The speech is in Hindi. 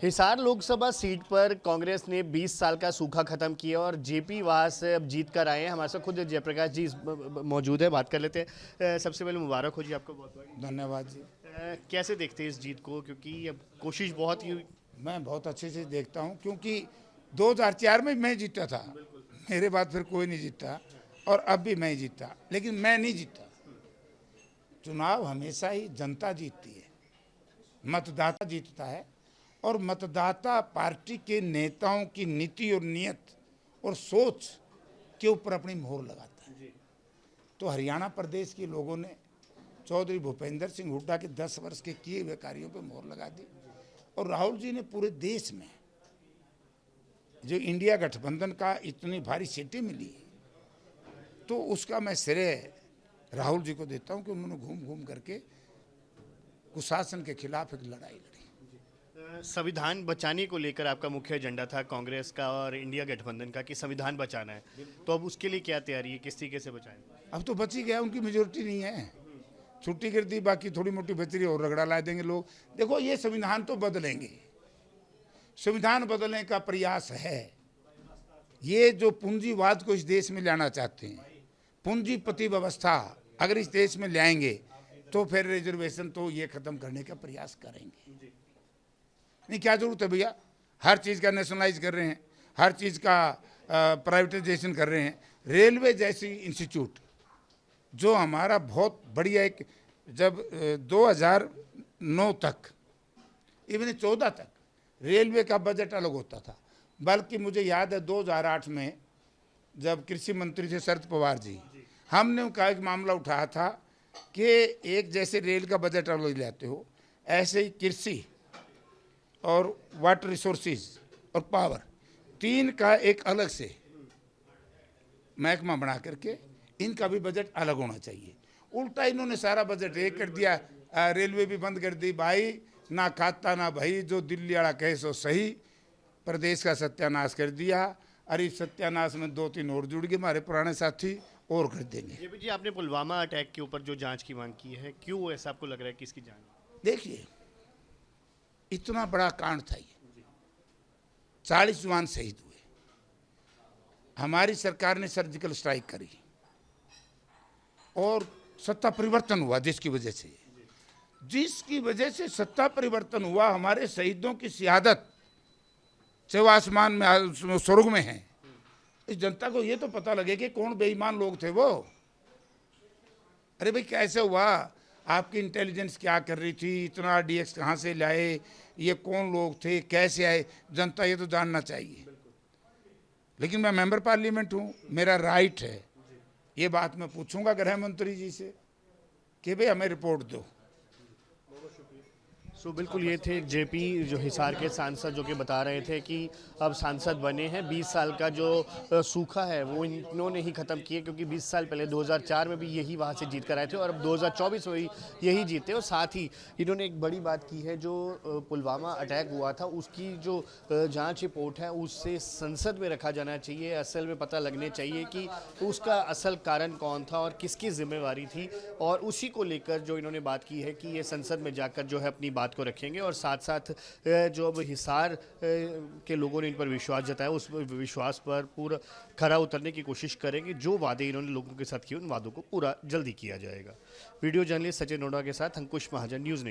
हिसार लोकसभा सीट पर कांग्रेस ने 20 साल का सूखा खत्म किया और जेपी वहां से अब जीत कर आए हैं। हमारे साथ खुद जयप्रकाश जी मौजूद है, बात कर लेते हैं। सबसे पहले मुबारक हो जी आपको बहुत बहुत। धन्यवाद जी। कैसे देखते हैं इस जीत को, क्योंकि अब कोशिश बहुत ही। मैं बहुत अच्छे से देखता हूं क्योंकि 2004 में मैं जीता था, मेरे बाद फिर कोई नहीं जीता और अब भी मैं जीता, लेकिन मैं नहीं जीता। चुनाव हमेशा ही जनता जीतती है, मतदाता जीतता है और मतदाता पार्टी के नेताओं की नीति और नियत और सोच के ऊपर अपनी मोहर लगाता है। तो हरियाणा प्रदेश के लोगों ने चौधरी भूपेंद्र सिंह हुड्डा के 10 वर्ष के किए हुए कार्यों पर मोहर लगा दी और राहुल जी ने पूरे देश में जो इंडिया गठबंधन का इतनी भारी सीटें मिली तो उसका मैं श्रेय राहुल जी को देता हूं कि उन्होंने घूम घूम करके कुशासन के खिलाफ एक लड़ाई लड़ी। संविधान बचाने को लेकर आपका मुख्य एजेंडा था कांग्रेस का और इंडिया गठबंधन का कि संविधान बचाना है, तो अब उसके लिए क्या तैयारी है, किस तरीके से बचाएंगे? अब तो बच ही गया, उनकी मेजोरिटी नहीं है, छुट्टी कर दी, बाकी थोड़ी मोटी बच रही और रगड़ा ला देंगे लोग। देखो ये संविधान तो बदलेंगे, संविधान बदलने का प्रयास है। ये जो पूंजीवाद को इस देश में लाना चाहते हैं, पूंजीपति व्यवस्था अगर इस देश में लाएंगे तो फिर रिजर्वेशन तो ये खत्म करने का प्रयास करेंगे। नहीं, क्या जरूरत है भैया, हर चीज़ का नेशनलाइज कर रहे हैं, हर चीज़ का प्राइवेटाइजेशन कर रहे हैं। रेलवे जैसी इंस्टीट्यूट जो हमारा बहुत बढ़िया एक, जब 2009 तक इवन 14 तक रेलवे का बजट अलग होता था, बल्कि मुझे याद है 2008 में जब कृषि मंत्री थे शरद पवार जी, हमने उनका एक मामला उठाया था कि एक जैसे रेल का बजट अलग लेते हो, ऐसे ही कृषि और वाटर रिसोर्सेज और पावर, तीन का एक अलग से महकमा बना करके इनका भी बजट अलग होना चाहिए। उल्टा इन्होंने सारा बजट एक कर दिया, रेलवे भी बंद कर दी। भाई ना खाता ना भाई, जो दिल्ली वाला कहे सो सही, प्रदेश का सत्यानाश कर दिया। अरे सत्यानाश में 2-3 और जुड़ गए हमारे पुराने साथी और कर देंगे। ये भी जी, आपने पुलवामा अटैक के ऊपर जो जांच की मांग की है, क्यों ऐसा आपको लग रहा है कि इसकी जांच? देखिए, इतना बड़ा कांड था ये, 40 जवान शहीद हुए, हमारी सरकार ने सर्जिकल स्ट्राइक करी और सत्ता परिवर्तन हुआ, जिसकी वजह से सत्ता परिवर्तन हुआ, हमारे शहीदों की शहादत चाहे वो आसमान में स्वर्ग में है। इस जनता को ये तो पता लगे कि कौन बेईमान लोग थे वो। अरे भाई कैसे हुआ, आपकी इंटेलिजेंस क्या कर रही थी, इतना डीएक्स कहाँ से लाए, ये कौन लोग थे, कैसे आए, जनता ये तो जानना चाहिए। लेकिन मैं मेंबर पार्लियामेंट हूँ, मेरा राइट है, ये बात मैं पूछूंगा गृह मंत्री जी से कि भाई हमें रिपोर्ट दो। सो बिल्कुल ये थे जेपी जो हिसार के सांसद, जो कि बता रहे थे कि अब सांसद बने हैं। 20 साल का जो सूखा है वो इन्होंने ही ख़त्म किया, क्योंकि 20 साल पहले 2004 में भी यही वहाँ से जीत कर आए थे और अब 2024 में भी यही जीते। और साथ ही इन्होंने एक बड़ी बात की है, जो पुलवामा अटैक हुआ था उसकी जो जाँच रिपोर्ट है उससे संसद में रखा जाना चाहिए, असल में पता लगने चाहिए कि उसका असल कारण कौन था और किसकी जिम्मेवारी थी। और उसी को लेकर जो इन्होंने बात की है कि ये संसद में जाकर जो है अपनी बात को रखेंगे और साथ साथ जो अब हिसार के लोगों ने इन पर विश्वास जताया, उस विश्वास पर पूरा खरा उतरने की कोशिश करेंगे। जो वादे इन्होंने लोगों के साथ किए उन वादों को पूरा जल्दी किया जाएगा। वीडियो जर्नलिस्ट सचिन नोडा के साथ अंकुश महाजन, न्यूज़ नेशन।